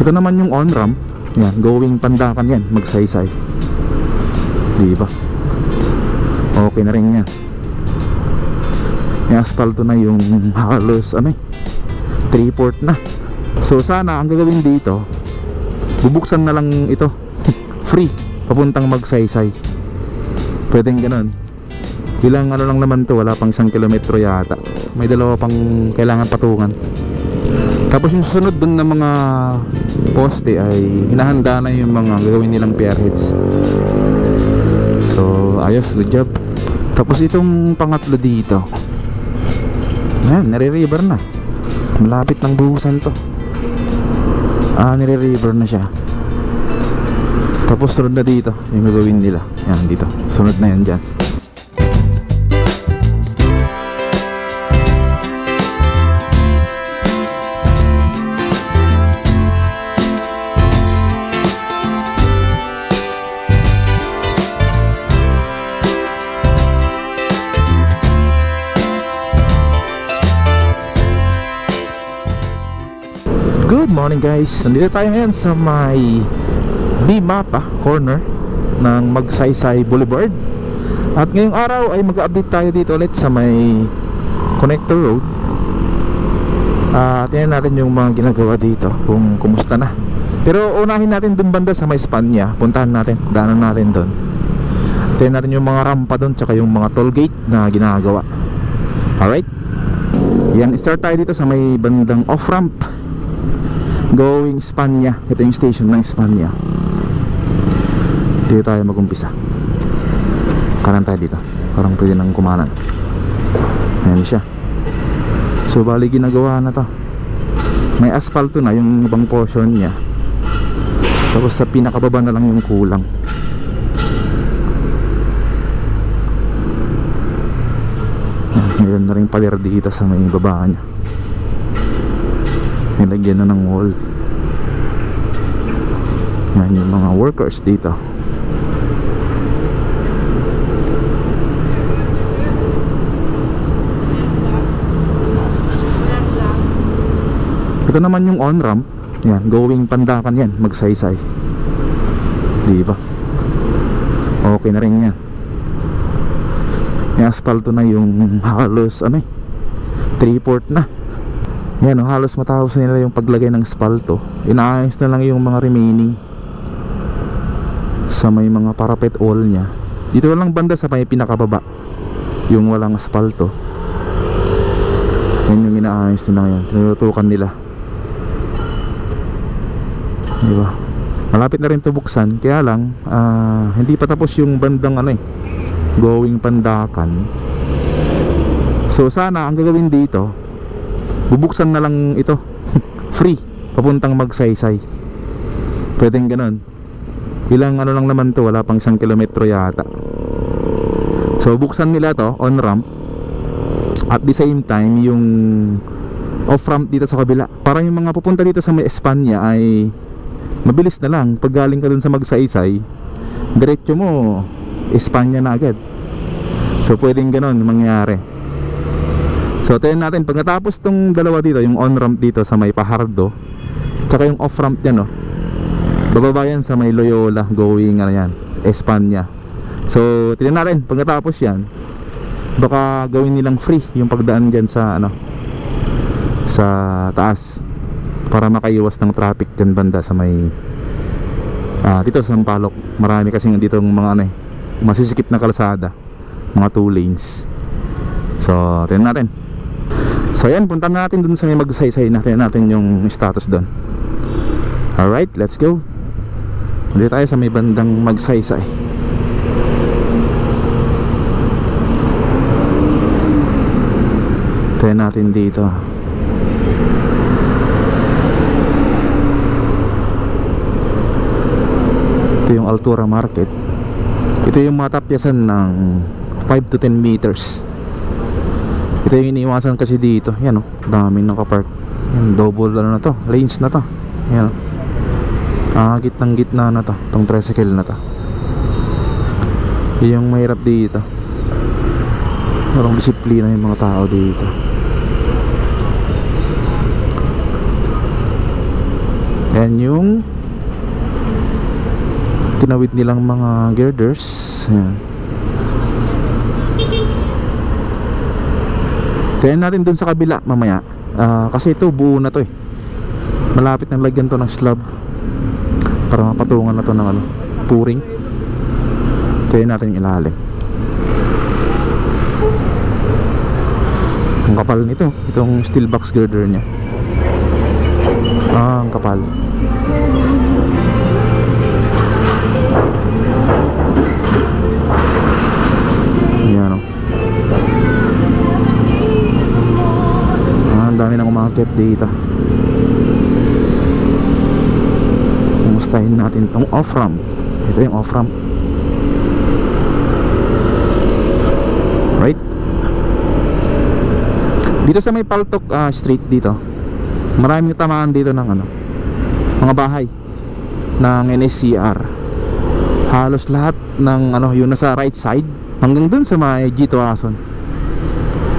Ito naman yung on-ramp. Yan, going Pandacan yan, Magsaysay. Diba? Okay na rin yan. Yung asfalto na yung halos 3/4 na. So sana ang gagawin dito, bubuksan na lang ito free papuntang Magsaysay. Pwedeng ganun. Ilang lang naman to, wala pang 1 kilometro yata. May dalawa pang kailangan patungan. Tapos yung susunod dun na mga poste ay hinahanda na yung mga gagawin nilang pierheads. So ayos, good job. Tapos itong pangatlo dito, ayan, nire-river na. Malapit ng buhusan to. Nire-river na siya. Tapos sunod na dito yung gagawin nila. Yan dito, sunod na yan dyan. Good morning guys, nandito tayo ngayon sa may B-Mapa corner ng Magsaysay Boulevard. At ngayong araw ay mag-update tayo dito ulit sa may connector road. Tingnan natin yung mga ginagawa dito, kung kumusta na. Pero unahin natin dun banda sa may Spanya. Puntahan natin, daanan natin dun. Tingnan natin yung mga rampa dun, tsaka yung mga toll gate na ginagawa. Alright, yan, start tayo dito sa may bandang off-ramp going Spanya. Ito yung station ng Spanya. Dito tayo mag-umpisa. Kanan tayo dito, parang pwede nang kumanan. Ayan siya. So bali ginagawa na to. May asfalto na yung ibang portion niya. Tapos sa pinakababa na lang yung kulang. Mayroon na rin pader dito sa may baba niya. Nilagyan na ng wall. Yan yung mga workers dito. Ito naman yung on-ramp. Yan, going Pandacan yan, Magsaysay. Diba? Okay na rin yan. Yung asfalto na yung halos 3/4 na. Yan, halos matapos nila yung paglagay ng asfalto. Inaayos na lang yung mga remaining sa may mga parapet wall nya. Dito lang banda sa may pinakababa, yung walang asfalto. Yan yung inaayos na lang yan. Tinutukan nila. Diba? Malapit na rin ito buksan. Kaya lang hindi pa tapos yung bandang going Pandacan. So sana ang gagawin dito, bubuksan na lang ito free papuntang Magsaysay. Pwedeng ganun. Ilang lang naman to, wala pang 1 kilometro yata. So buksan nila to on ramp, at the same time yung off ramp dito sa kabila, para yung mga pupunta dito sa may Espanya ay mabilis na lang. Pag galing ka dun sa Magsaysay, diretso mo Espanya na agad. So pwedeng ganun mangyari. So tingnan natin pag natapos tong dalawa dito, yung on ramp dito sa may Pajardo, tsaka yung off ramp yan, bababa yan sa may Loyola going yan, Espanya. So tingnan natin pag natapos yan, baka gawin nilang free yung pagdaan dyan sa sa taas, para makaiwas ng traffic dyan banda sa may dito sa Sampaloc. Marami kasing dito mga masisikip na kalsada, mga 2 lanes. So tingnan natin. So yan, punta na natin dun sa may Magsaysay. Natin natin yung status dun. Alright, let's go. Dito tayo sa may bandang Magsaysay. Tingnan natin dito. Ito yung Altura Market. Ito yung matapyasan ng 5 to 10 meters. Ito yung iniiwasan kasi dito. Yan daming nakapark. Yan, double na to, lanes na to. Yan gitnang-gitna na to, tong tricycle na to. Yung mahirap dito, walang disiplina yung mga tao dito. Yan yung tinawid nilang mga girders. Yan. Tingnan natin dun sa kabila mamaya. Kasi ito buo na to eh. Malapit na lagyan to ng slab para mapatungan na to ng puring. Tingnan natin yung ilalim. Ang kapal nito, itong steel box girder nya. Ang kapal. Ayan o. Ang dami nang umakit dito. Kumustahin natin tong off-ramp. Ito yung off-ramp. Right? Dito sa may Paltok Street dito, maraming tamaan dito ng mga bahay ng NSCR. Halos lahat ng yung nasa right side hanggang dun sa may G2 Ason.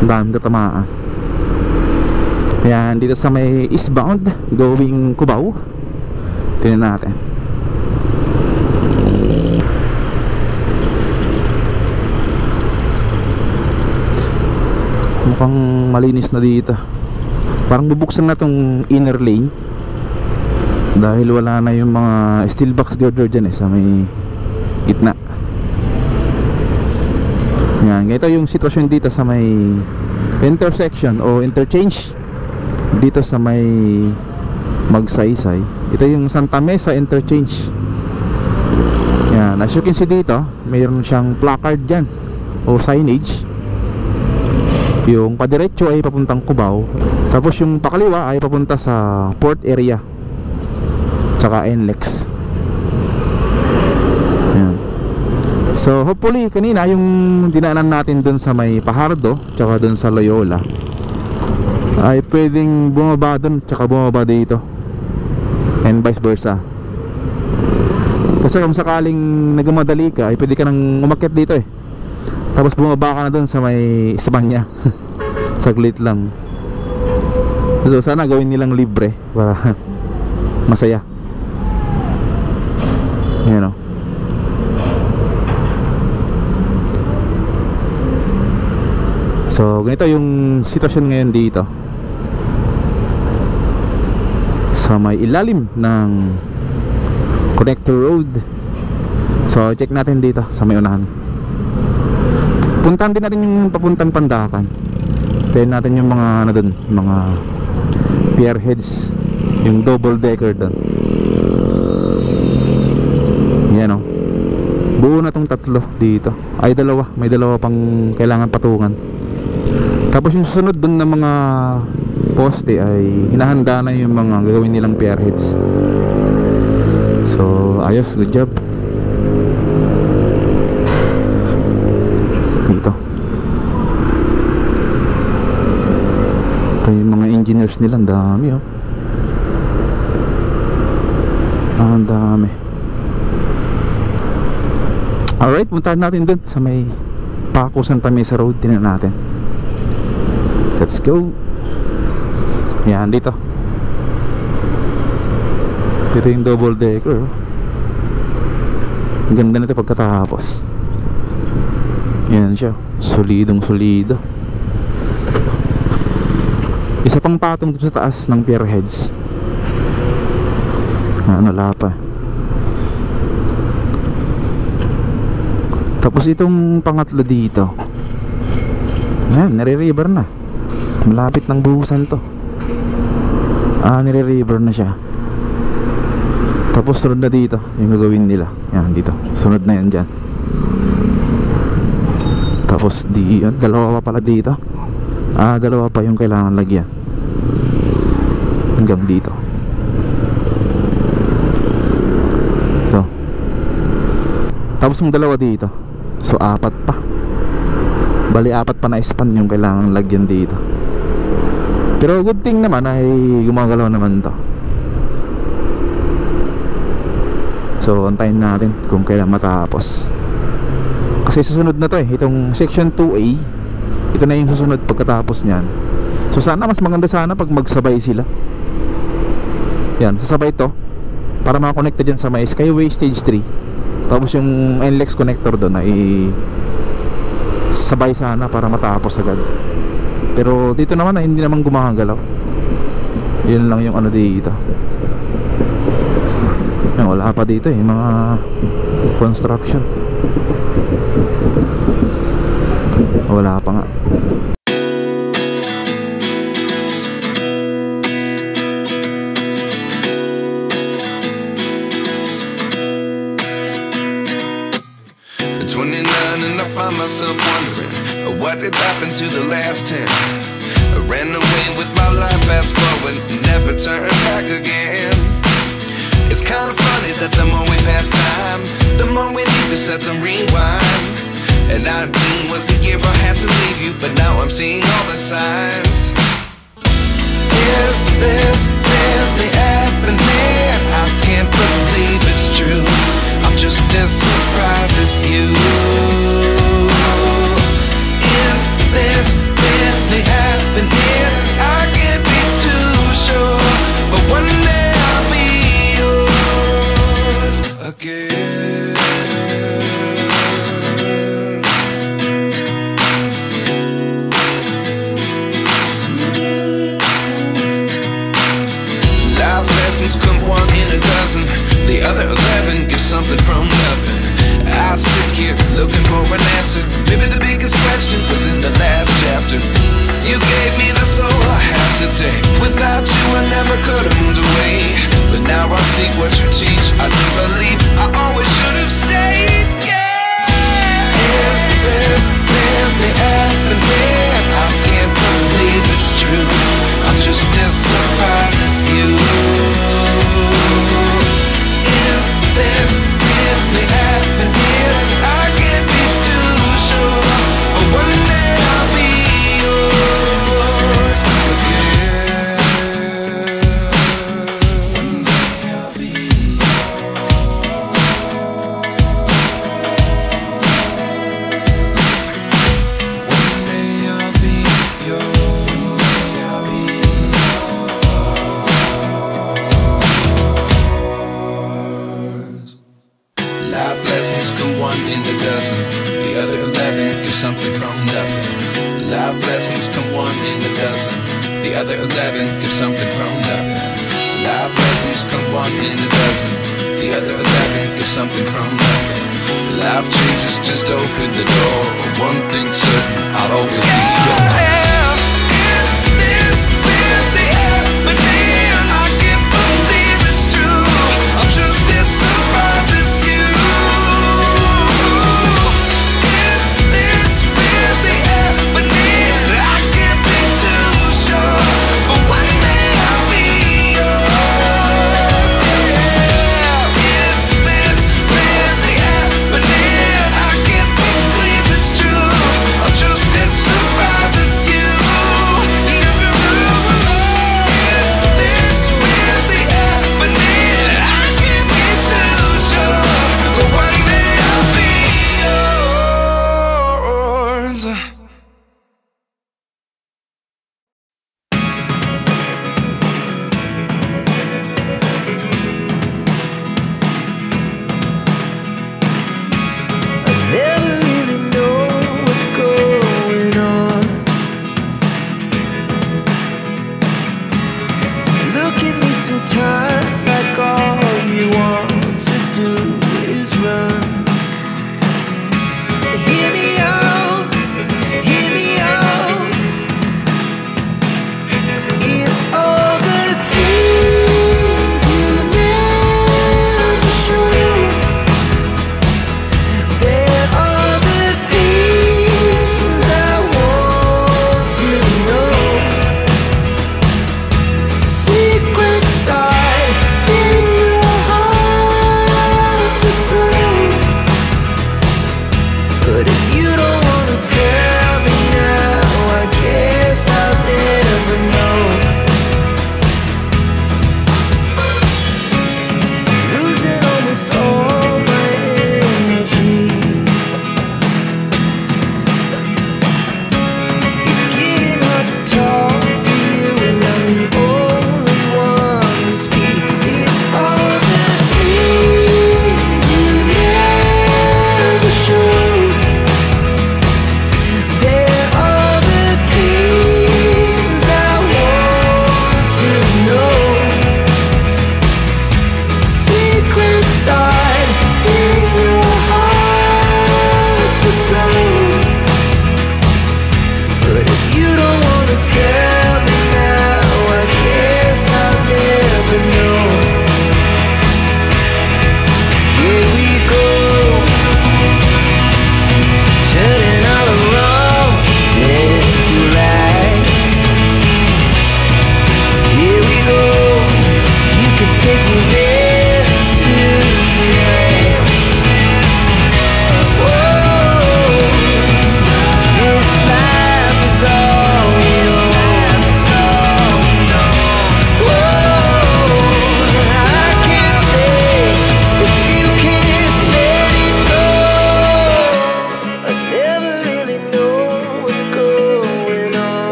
Ang dami tamaan. Ayan, dito sa may eastbound going Cubao. Tingnan natin. Mukhang malinis na dito. Parang bubuksan na tong inner lane dahil wala na yung mga steel box girder dyan sa may gitna. Yan, ganito yung sitwasyon dito sa may intersection o interchange dito sa may Magsaysay. Ito yung Santa Mesa interchange. Yan, as you can see dito, mayroon siyang placard dyan o signage. Yung padiretso ay papuntang Cubao, tapos yung pakaliwa ay papunta sa port area tsaka NLEX. Yan. So hopefully kanina yung dinaanan natin dun sa may Pajardo tsaka dun sa Loyola ay pwedeng bumaba dun tsaka bumaba dito, and vice versa. Kasi kung sakaling nagmamadali ka ay pwede ka nang umakyat dito tapos bumaba ka na dun sa may Espanya. Saglit lang. So sana gawin nilang libre para masaya. Yan o. So ganito yung sitwasyon ngayon dito sa may ilalim ng connector road. So check natin dito sa may unahan. Puntahan din natin yung papuntang Pandakan. Tignan natin yung mga dun, mga pier heads, yung double decker dun. Yan o. Buo na tong tatlo dito. Ay dalawa, may dalawa pang kailangan patungan. Tapos yung susunod dun na mga poste ay hinahanda na yung mga gagawin nilang pier heads. So ayos, good job. Dito ito yung mga engineers nila, ang dami ang dami. Alright, puntahan natin dun sa may Paco Santa Mesa Road. Tingnan natin. Let's go. Yan, dito yung double decker. Ang ganda nito pagkatapos. Yan siya, solidong solido. Isa pang patong dito sa taas ng pier heads. Lapa. Tapos itong pangatlo dito, yan, nire-river na. Malapit ng buhusan to. Nire-river na siya. Tapos sunod na dito yung gagawin nila. Yan, dito, sunod na yan dyan. Tapos dalawa pa pala dito. Dalawa pa yung kailangan lagyan hanggang dito. Ito. Tapos yung dalawa dito. So apat pa. Bali apat pa na span yung kailangan lagyan dito. Pero good thing naman ay gumagalaw naman to. So antayin natin kung kailan matapos. Kasi susunod na to itong section 2A. Ito na yung susunod pagkatapos niyan. So sana mas maganda sana pag magsabay sila. Yan, sasabay to. para makakonekta dyan sa may Skyway Stage 3. Tapos yung NLEX connector doon ay sabay sana para matapos agad. Pero dito naman hindi naman gumagalaw. Yun lang yung ano dito. Wala pa dito mga construction. Wala pa nga. At 29 and I find myself wondering what did happen to the last 10. I ran away with my life, fast forward, never turn back again. It's kind of funny that the more we pass time, the more we need to set the rewind. And 19 was the year I had to leave you, but now I'm seeing all the signs. Is this really happening? I can't believe it's true. I'm just as surprised as you. Is this really happening? I can't be too sure, but one day I'll be yours again. Life lessons come one in a dozen, the other 11 get something from nothing. I sit here looking for an answer. Maybe the biggest question was in the last chapter. You gave me the soul I have today. Without you I never could have moved away. But now I see what you teach. I do believe I always should have stayed. Yeah. Is this really happening? I can't believe it's true. I'm just as surprised as you. Is this really happening? I can't be too sure, but one day I'll be yours again. One day I'll be yours. One day I'll be yours. Life lessons come one in a dozen, the other 11 get something from nothing. Life lessons come one in a dozen, the other 11 get something from nothing. Life lessons come one in a dozen, the other 11 get something from nothing. Life changes just open the door. One thing's certain, I'll always be yours.